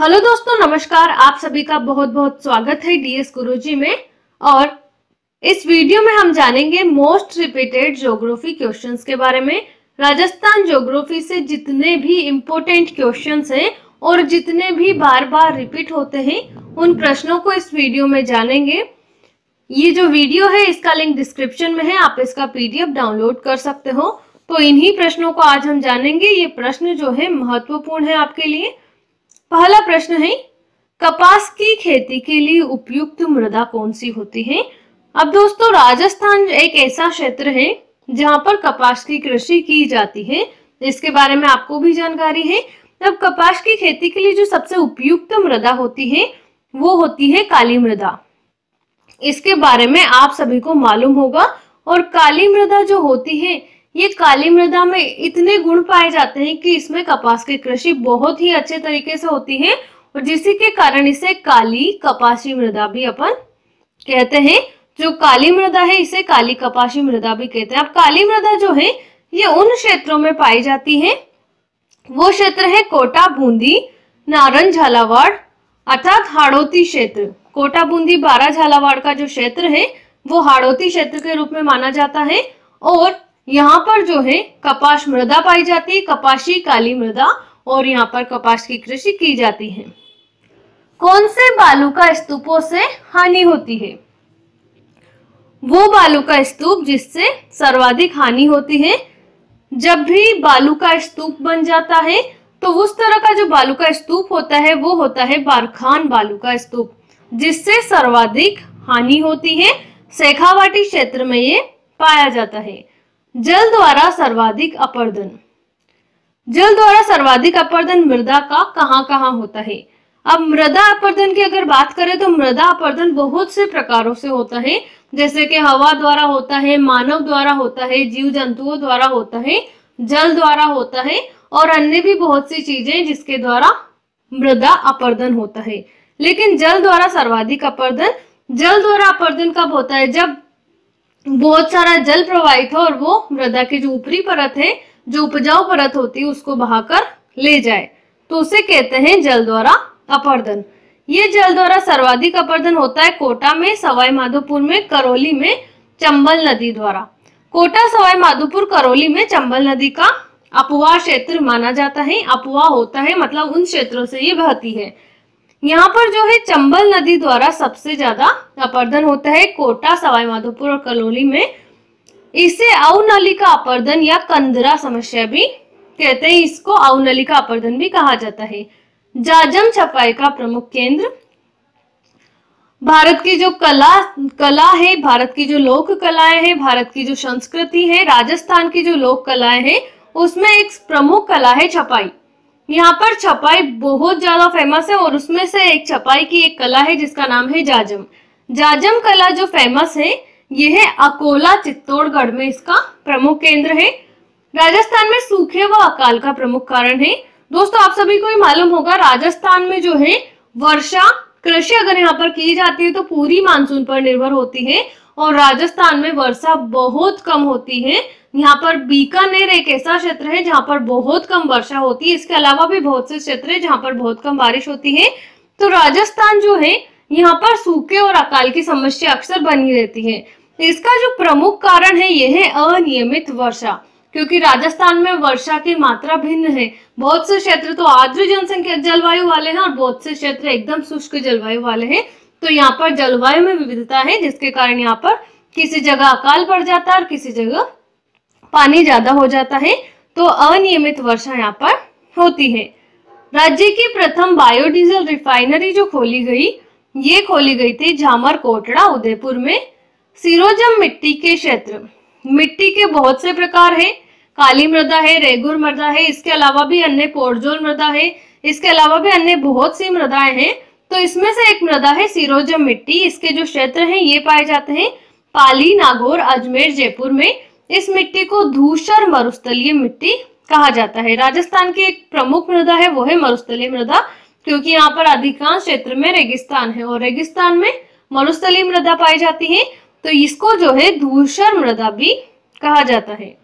Hello दोस्तों, नमस्कार। आप सभी का बहुत बहुत स्वागत है डीएस गुरुजी में। और इस वीडियो में हम जानेंगे मोस्ट रिपीटेड ज्योग्राफी क्वेश्चंस के बारे में। राजस्थान ज्योग्राफी से जितने भी इम्पोर्टेंट क्वेश्चंस हैं और जितने भी बार बार रिपीट होते हैं उन प्रश्नों को इस वीडियो में जानेंगे। ये जो वीडियो है इसका लिंक डिस्क्रिप्शन में है, आप इसका पीडीएफ डाउनलोड कर सकते हो। तो इन्हीं प्रश्नों को आज हम जानेंगे। ये प्रश्न जो है महत्वपूर्ण है आपके लिए। पहला प्रश्न है, कपास की खेती के लिए उपयुक्त मृदा कौन सी होती है? अब दोस्तों, राजस्थान एक ऐसा क्षेत्र है जहां पर कपास की कृषि की जाती है, इसके बारे में आपको भी जानकारी है। अब कपास की खेती के लिए जो सबसे उपयुक्त मृदा होती है वो होती है काली मृदा। इसके बारे में आप सभी को मालूम होगा। और काली मृदा जो होती है, ये काली मृदा में इतने गुण पाए जाते हैं कि इसमें कपास की कृषि बहुत ही अच्छे तरीके से होती है और जिसी के कारण इसे काली कपासी मृदा भी अपन कहते हैं। जो काली मृदा है इसे काली कपासी मृदा भी कहते हैं। अब काली मृदा जो है ये उन क्षेत्रों में पाई जाती है, वो क्षेत्र है कोटा, बूंदी, नारन, झालावाड़ अर्थात हाड़ौती क्षेत्र। कोटा, बूंदी, बारा, झालावाड़ का जो क्षेत्र है वो हाड़ौती क्षेत्र के रूप में माना जाता है। और यहाँ पर जो है कपास मृदा पाई जाती है, कपासी काली मृदा, और यहाँ पर कपास की कृषि की जाती है। कौन से बालू का स्तूपों से हानि होती है? वो बालू का स्तूप जिससे सर्वाधिक हानि होती है। जब भी बालू का स्तूप बन जाता है तो उस तरह का जो बालू का स्तूप होता है वो होता है बारखान बालू का स्तूप, जिससे सर्वाधिक हानि होती है। शेखावाटी क्षेत्र में ये पाया जाता है। जल द्वारा सर्वाधिक अपरदन। जल द्वारा सर्वाधिक अपरदन मृदा का कहाँ होता है? अब मृदा अपरदन की अगर बात करें तो मृदा अपरदन बहुत से प्रकारों से होता है, जैसे कि हवा द्वारा होता है, मानव द्वारा होता है, जीव जंतुओं द्वारा होता है, जल द्वारा होता है और अन्य भी बहुत सी चीजें जिसके द्वारा मृदा अपरदन होता है। लेकिन जल द्वारा सर्वाधिक अपरदन, जल द्वारा अपरदन कब होता है? जब बहुत सारा जल प्रवाहित हो और वो मृदा की जो ऊपरी परत है, जो उपजाऊ परत होती है, उसको बहाकर ले जाए, तो उसे कहते हैं जल द्वारा अपरदन। ये जल द्वारा सर्वाधिक अपरदन होता है कोटा में, सवाई माधोपुर में, करौली में, चंबल नदी द्वारा। कोटा, सवाई माधोपुर, करौली में चंबल नदी का अपवाह क्षेत्र माना जाता है। अपवाह होता है मतलब उन क्षेत्रों से ये बहती है। यहाँ पर जो है चंबल नदी द्वारा सबसे ज्यादा अपरदन होता है कोटा, सवाई माधोपुर और करौली में। इसे अवनलिका अपरदन या कंदरा समस्या भी कहते हैं। इसको अवनलिका अपरदन भी कहा जाता है। जाजम छपाई का प्रमुख केंद्र। भारत की जो कला है, भारत की जो लोक कलाएं हैं, भारत की जो संस्कृति है, राजस्थान की जो लोक कलाएं हैं, उसमें एक प्रमुख कला है छपाई। यहाँ पर छपाई बहुत ज्यादा फेमस है और उसमें से एक छपाई की एक कला है जिसका नाम है जाजम। जाजम कला जो फेमस है ये है अकोला, चित्तौड़गढ़ में इसका प्रमुख केंद्र है। राजस्थान में सूखे व अकाल का प्रमुख कारण है। दोस्तों, आप सभी को ही मालूम होगा, राजस्थान में जो है वर्षा कृषि अगर यहाँ पर की जाती है तो पूरी मानसून पर निर्भर होती है और राजस्थान में वर्षा बहुत कम होती है। यहाँ पर बीकानेर एक ऐसा क्षेत्र है जहाँ पर बहुत कम वर्षा होती है। इसके अलावा भी बहुत से क्षेत्र है जहाँ पर बहुत कम बारिश होती है। तो राजस्थान जो है यहाँ पर सूखे और अकाल की समस्या अक्सर बनी रहती है। इसका जो प्रमुख कारण है यह है अनियमित वर्षा, क्योंकि राजस्थान में वर्षा की मात्रा भिन्न है। बहुत से क्षेत्र तो आर्द्र जनसंख्या जलवायु वाले हैं और बहुत से क्षेत्र एकदम शुष्क जलवायु वाले हैं। तो यहाँ पर जलवायु में विविधता है जिसके कारण यहाँ पर किसी जगह अकाल पड़ जाता है और किसी जगह पानी ज्यादा हो जाता है। तो अनियमित वर्षा यहाँ पर होती है। राज्य की प्रथम बायोडीजल रिफाइनरी जो खोली गई, ये खोली गई थी झामर कोटड़ा, उदयपुर में। सिरोजम मिट्टी के क्षेत्र। मिट्टी के बहुत से प्रकार है। काली मृदा है, रेगुर मृदा है, इसके अलावा भी अन्य पोरजोल मृदा है, इसके अलावा भी अन्य बहुत सी मृदाएं हैं। तो इसमें से एक मृदा है सिरोजम मिट्टी। इसके जो क्षेत्र हैं ये पाए जाते हैं पाली, नागौर, अजमेर, जयपुर में। इस मिट्टी को धूसर मरुस्थलीय मिट्टी कहा जाता है। राजस्थान की एक प्रमुख मृदा है वो है मरुस्थलीय मृदा, क्योंकि यहाँ पर अधिकांश क्षेत्र में रेगिस्तान है और रेगिस्तान में मरुस्थलीय मृदा पाई जाती है। तो इसको जो है धूसर मृदा भी कहा जाता है।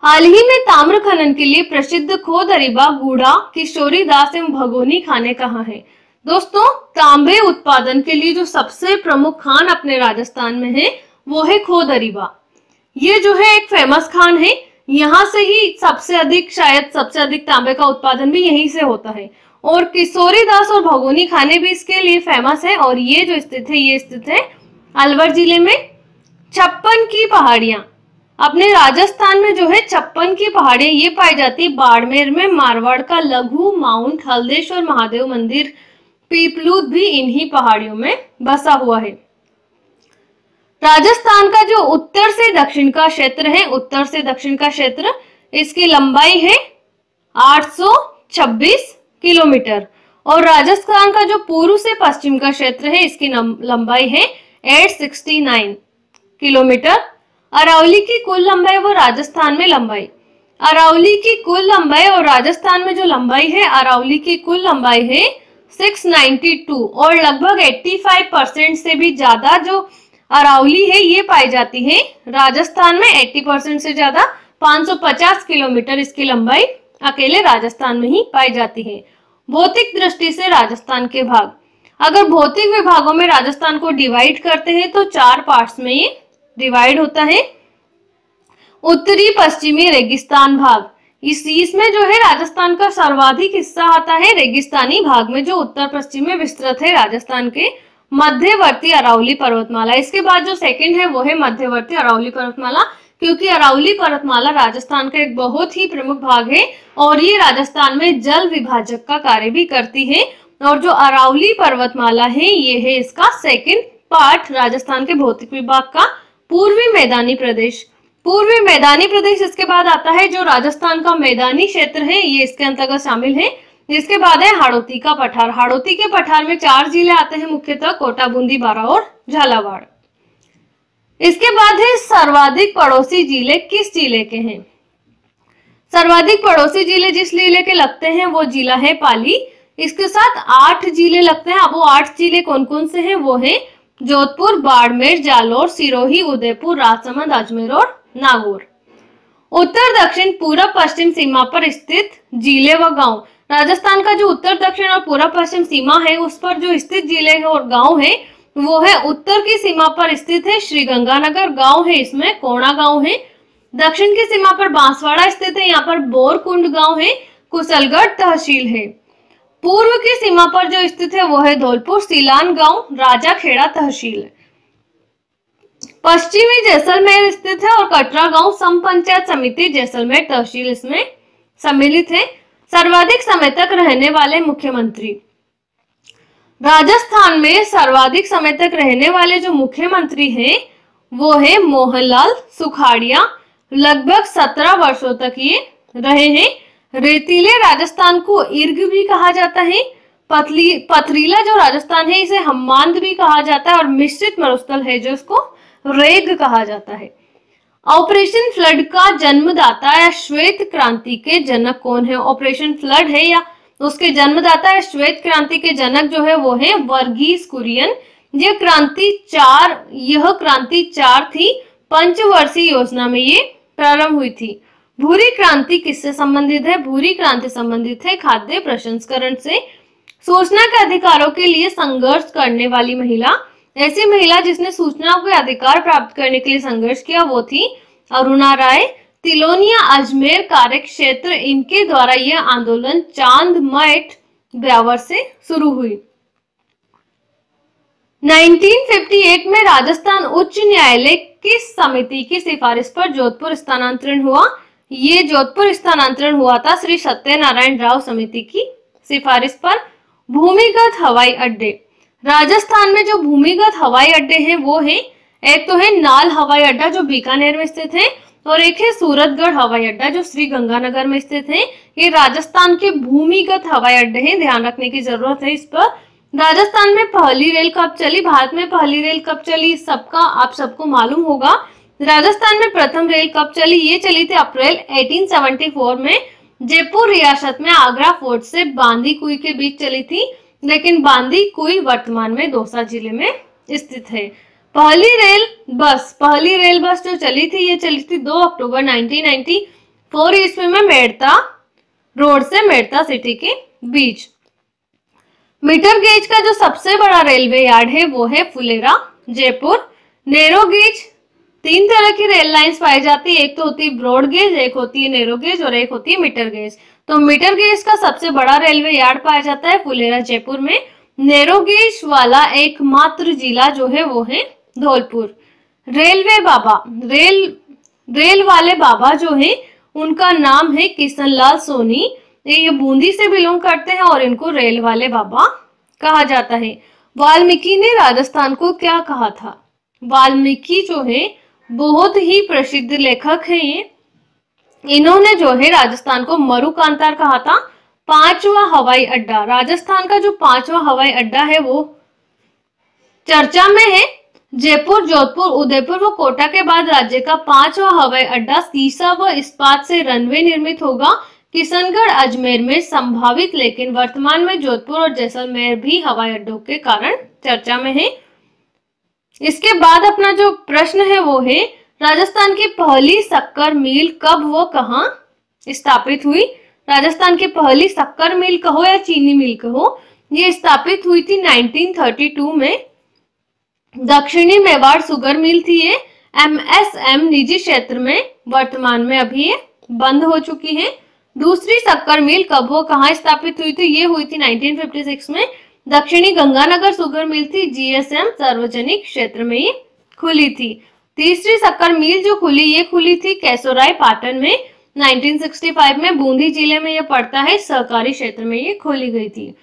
हाल ही में ताम्र खनन के लिए प्रसिद्ध खोदरीबा, गूढ़ा, किशोरीदास एवं भगोनी खाने कहाँ हैं? दोस्तों, तांबे उत्पादन के लिए जो सबसे प्रमुख खान अपने राजस्थान में है वो है खोदरीबा। ये जो है एक फेमस खान है, यहाँ से ही सबसे अधिक तांबे का उत्पादन भी यहीं से होता है। और किशोरीदास और भगोनी खाने भी इसके लिए फेमस है। और ये जो स्थित है, ये स्थित है अलवर जिले में। 56 की पहाड़ियां, अपने राजस्थान में जो है 56 की पहाड़ियां ये पाई जाती है बाड़मेर में। मारवाड़ का लघु माउंट हल्देश्वर महादेव मंदिर पीपलूद भी इन्हीं पहाड़ियों में बसा हुआ है। राजस्थान का जो उत्तर से दक्षिण का क्षेत्र है, उत्तर से दक्षिण का क्षेत्र, इसकी लंबाई है 826 किलोमीटर। और राजस्थान का जो पूर्व से पश्चिम का क्षेत्र है, इसकी लंबाई है 869 किलोमीटर। अरावली की कुल लंबाई व राजस्थान में लंबाई, अरावली की कुल लंबाई और राजस्थान में जो लंबाई है, अरावली की कुल लंबाई है 692 और लगभग 85% से भी ज्यादा जो अरावली है ये पाई जाती है राजस्थान में। 80% से ज्यादा 550 किलोमीटर इसकी लंबाई अकेले राजस्थान में ही पाई जाती है। भौतिक दृष्टि से राजस्थान के भाग, अगर भौतिक विभागों में राजस्थान को डिवाइड करते हैं तो 4 पार्ट्स में ये डिवाइड होता है। उत्तरी पश्चिमी रेगिस्तान भाग, इसमें जो है राजस्थान का सर्वाधिक हिस्सा आता है रेगिस्तानी भाग में, जो उत्तर पश्चिम में विस्तृत है राजस्थान के मध्यवर्ती अरावली पर्वतमाला। इसके बाद जो सेकंड है वो है मध्यवर्ती अरावली पर्वतमाला, क्योंकि अरावली पर्वतमाला राजस्थान का एक बहुत ही प्रमुख भाग है और ये राजस्थान में जल विभाजक का कार्य भी करती है। और जो अरावली पर्वतमाला है ये है इसका सेकंड पार्ट राजस्थान के भौतिक विभाग का। पूर्वी मैदानी प्रदेश, पूर्वी मैदानी प्रदेश इसके बाद आता है। जो राजस्थान का मैदानी क्षेत्र है ये इसके अंतर्गत शामिल है। इसके बाद है हाड़ौती का पठार। हाड़ौती के पठार में 4 जिले आते हैं मुख्यतः, कोटा, बूंदी, बारां और झालावाड़। इसके बाद है सर्वाधिक पड़ोसी जिले किस जिले के हैं? सर्वाधिक पड़ोसी जिले जिस जिले के लगते हैं वो जिला है पाली। इसके साथ 8 जिले लगते हैं। अब वो 8 जिले कौन कौन से हैं? वो है जोधपुर, बाड़मेर, जालोर, सिरोही, उदयपुर, राजसमंद, अजमेर और नागौर। उत्तर दक्षिण पूर्व पश्चिम सीमा पर स्थित जिले व गांव, राजस्थान का जो उत्तर दक्षिण और पूर्व पश्चिम सीमा है उस पर जो स्थित जिले और गांव है वो है उत्तर की सीमा पर स्थित है श्रीगंगानगर गांव है, इसमें कोणा गांव है। दक्षिण की सीमा पर बांसवाड़ा स्थित है, यहाँ पर बोरकुंड गांव है, कुशलगढ़ तहसील है। पूर्व की सीमा पर जो स्थित है वो है धौलपुर, सीलान गांव, राजाखेड़ा तहसील है। पश्चिमी जैसलमेर स्थित है और कटरा गांव सम पंचायत समिति जैसलमेर तहसील इसमें सम्मिलित है। सर्वाधिक समय तक रहने वाले मुख्यमंत्री, राजस्थान में सर्वाधिक समय तक रहने वाले जो मुख्यमंत्री हैं वो है मोहनलाल सुखाड़िया। लगभग 17 वर्षों तक ये रहे हैं। रेतीले राजस्थान को इर्ग भी कहा जाता है। पथरीला जो राजस्थान है इसे हम्मांद भी कहा जाता है और मिश्रित मरुस्थल है जो इसको रेग कहा जाता है। ऑपरेशन फ्लड का जन्मदाता या श्वेत क्रांति के जनक कौन है? ऑपरेशन फ्लड है या उसके जन्मदाता या श्वेत क्रांति के जनक जो है वो है वर्गीस कुरियन। यह क्रांति 4 थी, पंचवर्षीय योजना में ये प्रारंभ हुई थी। भूरी क्रांति किससे संबंधित है? भूरी क्रांति संबंधित है खाद्य प्रसंस्करण से। सूचना के अधिकारों के लिए संघर्ष करने वाली महिला, ऐसी महिला जिसने सूचना के अधिकार प्राप्त करने के लिए संघर्ष किया वो थी अरुणा राय। तिलोनिया अजमेर कार्य क्षेत्र, इनके द्वारा यह आंदोलन चांदमठ ब्यावर से शुरू हुई। 1958 में राजस्थान उच्च न्यायालय किस समिति की सिफारिश पर जोधपुर स्थानांतरण हुआ? ये जोधपुर स्थानांतरण हुआ था श्री सत्यनारायण राव समिति की सिफारिश पर। भूमिगत हवाई अड्डे, राजस्थान में जो भूमिगत हवाई अड्डे हैं वो हैं, एक तो है नाल हवाई अड्डा जो बीकानेर में स्थित है और एक है सूरतगढ़ हवाई अड्डा जो श्री गंगानगर में स्थित है। ये राजस्थान के भूमिगत हवाई अड्डे हैं, ध्यान रखने की जरूरत है इस पर। राजस्थान में पहली रेल कब चली? भारत में पहली रेल कब चली सबका आप सबको मालूम होगा। राजस्थान में प्रथम रेल कब चली? ये चली थी अप्रैल 1874 में जयपुर रियासत में आगरा फोर्ट से बांदीकुई के बीच चली थी, लेकिन बांदीकुई वर्तमान में दौसा जिले में स्थित है। पहली रेल बस जो चली थी ये चली थी 2 अक्टूबर 1990 4 ईस्वी में मेड़ता रोड से मेड़ता सिटी के बीच। मीटर गेज का जो सबसे बड़ा रेलवे यार्ड है वो है फुलेरा जयपुर। नैरो गेज, 3 तरह की रेल लाइंस पाई जाती है, एक तो होती है ब्रॉड गेज, एक होती है नैरो गेज और एक होती है मीटर गेज। तो मीटर गेज का सबसे बड़ा रेलवे यार्ड पाया जाता है फुलेरा जयपुर में। नैरो गेज वाला एकमात्र जिला जो है वो है धौलपुर। रेलवे बाबा, रेल वाले बाबा जो है उनका नाम है किशन लाल सोनी। ये बूंदी से बिलोंग करते हैं और इनको रेल वाले बाबा कहा जाता है। वाल्मीकि ने राजस्थान को क्या कहा था? वाल्मीकि जो है बहुत ही प्रसिद्ध लेखक है ये। इन्होंने जो है राजस्थान को मरुकांतार कहा था। 5वां हवाई अड्डा, राजस्थान का जो 5वां हवाई अड्डा है वो चर्चा में है। जयपुर, जोधपुर, उदयपुर व कोटा के बाद राज्य का 5वां हवाई अड्डा सीसा व इस्पात से रनवे निर्मित होगा। किशनगढ़ अजमेर में संभावित, लेकिन वर्तमान में जोधपुर और जैसलमेर भी हवाई अड्डों के कारण चर्चा में है। इसके बाद अपना जो प्रश्न है वो है राजस्थान की पहली शक्कर मिल कब व कहां स्थापित हुई? राजस्थान की पहली शक्कर मिल कहो या चीनी मिल कहो, ये स्थापित हुई थी 1932 में। दक्षिणी मेवाड़ शुगर मिल थी ये MSM निजी क्षेत्र में, वर्तमान में अभी ये बंद हो चुकी है। दूसरी शक्कर मिल कब व कहां स्थापित हुई थी? ये हुई थी 1956 में। दक्षिणी गंगानगर शुगर मिल थी GSM सार्वजनिक क्षेत्र में ये खुली थी। तीसरी शक्कर मिल जो खुली, ये खुली थी केसोराय पाटन में 1965 में। बूंदी जिले में ये पड़ता है, सहकारी क्षेत्र में ये खोली गई थी।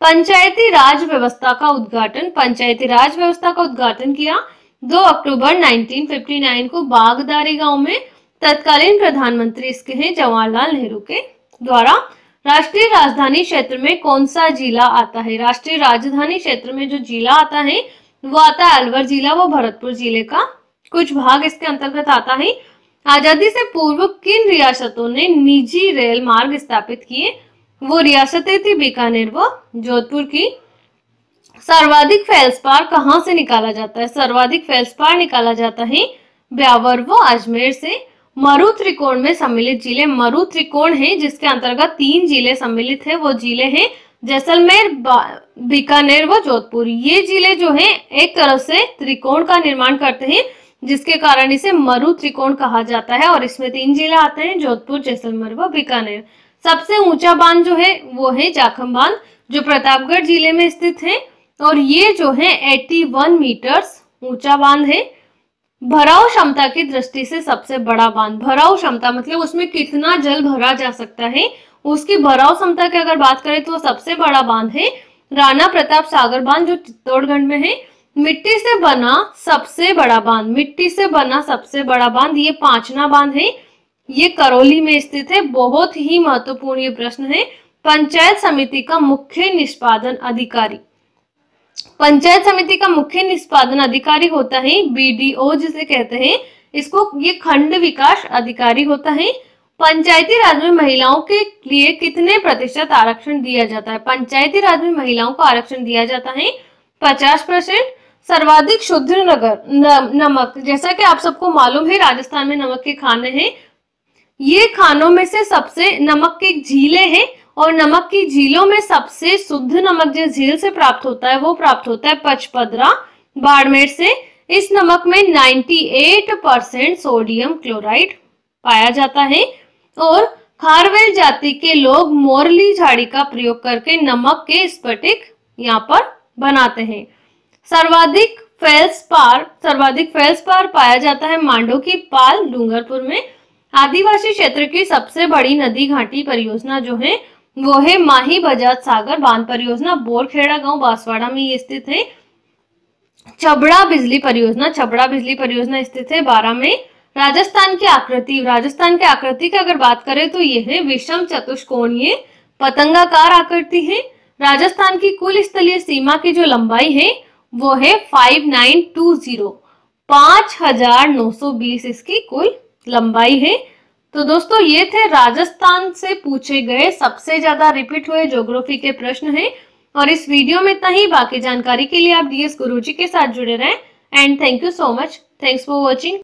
पंचायती राज व्यवस्था का उद्घाटन, पंचायती राज व्यवस्था का उद्घाटन किया 2 अक्टूबर 1959 को बागदारी गांव में। तत्कालीन प्रधानमंत्री इसके हैं जवाहरलाल नेहरू के द्वारा। राष्ट्रीय राजधानी क्षेत्र में कौन सा जिला आता है? राष्ट्रीय राजधानी क्षेत्र में जो जिला आता है वो आता है अलवर जिला व भरतपुर जिले का कुछ भाग इसके अंतर्गत आता है। आजादी से पूर्व किन रियासतों ने निजी रेल मार्ग स्थापित किए? वो रियासतें थी बीकानेर व जोधपुर की। सर्वाधिक फेल्सपार कहां से निकाला जाता है? सर्वाधिक फेल्सपार निकाला जाता है ब्यावर व अजमेर से। मरु त्रिकोण में सम्मिलित जिले, मरु त्रिकोण है जिसके अंतर्गत 3 जिले सम्मिलित है, वो जिले हैं जैसलमेर, बीकानेर व जोधपुर। ये जिले जो है एक तरह से त्रिकोण का निर्माण करते हैं जिसके कारण इसे मरु त्रिकोण कहा जाता है और इसमें 3 जिले आते हैं, जोधपुर, जैसलमेर व बीकानेर। सबसे ऊंचा बांध जो है वो है जाखम बांध जो प्रतापगढ़ जिले में स्थित है और ये जो है 81 मीटर्स ऊंचा बांध है। भराव क्षमता की दृष्टि से सबसे बड़ा बांध, भराव क्षमता मतलब उसमें कितना जल भरा जा सकता है, उसकी भराव क्षमता की अगर बात करें तो सबसे बड़ा बांध है राणा प्रताप सागर बांध जो चित्तौड़गढ़ में है। मिट्टी से बना सबसे बड़ा बांध, मिट्टी से बना सबसे बड़ा बांध ये पांचना बांध है, ये करौली में स्थित है। बहुत ही महत्वपूर्ण ये प्रश्न है। पंचायत समिति का मुख्य निष्पादन अधिकारी, पंचायत समिति का मुख्य निष्पादन अधिकारी होता है BDO जिसे कहते हैं, इसको ये खंड विकास अधिकारी होता है। पंचायती राज में महिलाओं के लिए कितने प्रतिशत आरक्षण दिया जाता है? पंचायती राज में महिलाओं को आरक्षण दिया जाता है 50%। सर्वाधिक शुद्ध नमक, जैसा कि आप सबको मालूम है राजस्थान में नमक के खाने हैं, ये खानों में से सबसे नमक की झीलें हैं और नमक की झीलों में सबसे शुद्ध नमक जिस झील से प्राप्त होता है वो प्राप्त होता है पचपदरा बाड़मेर से। इस नमक में 98% सोडियम क्लोराइड पाया जाता है और खारवेल जाति के लोग मोरली झाड़ी का प्रयोग करके नमक के स्फटिक यहाँ पर बनाते हैं। सर्वाधिक फेल्सपार पाया जाता है मांडो की पाल डूंगरपुर में। आदिवासी क्षेत्र की सबसे बड़ी नदी घाटी परियोजना जो है वो है माही बजाज सागर बांध परियोजना, बोरखेड़ा गांव बांसवाड़ा में ये स्थित है। छबड़ा बिजली परियोजना स्थित है 12 में। राजस्थान की आकृति की अगर बात करें तो ये है विषम चतुष्कोणीय पतंगाकार आकृति है। राजस्थान की कुल स्थलीय सीमा की जो लंबाई है वो है 5920, 5920 इसकी कुल लंबाई है। तो दोस्तों ये थे राजस्थान से पूछे गए सबसे ज्यादा रिपीट हुए ज्योग्राफी के प्रश्न हैं और इस वीडियो में इतना ही। बाकी जानकारी के लिए आप DS गुरुजी के साथ जुड़े रहें and thank you so much. Thanks for watching.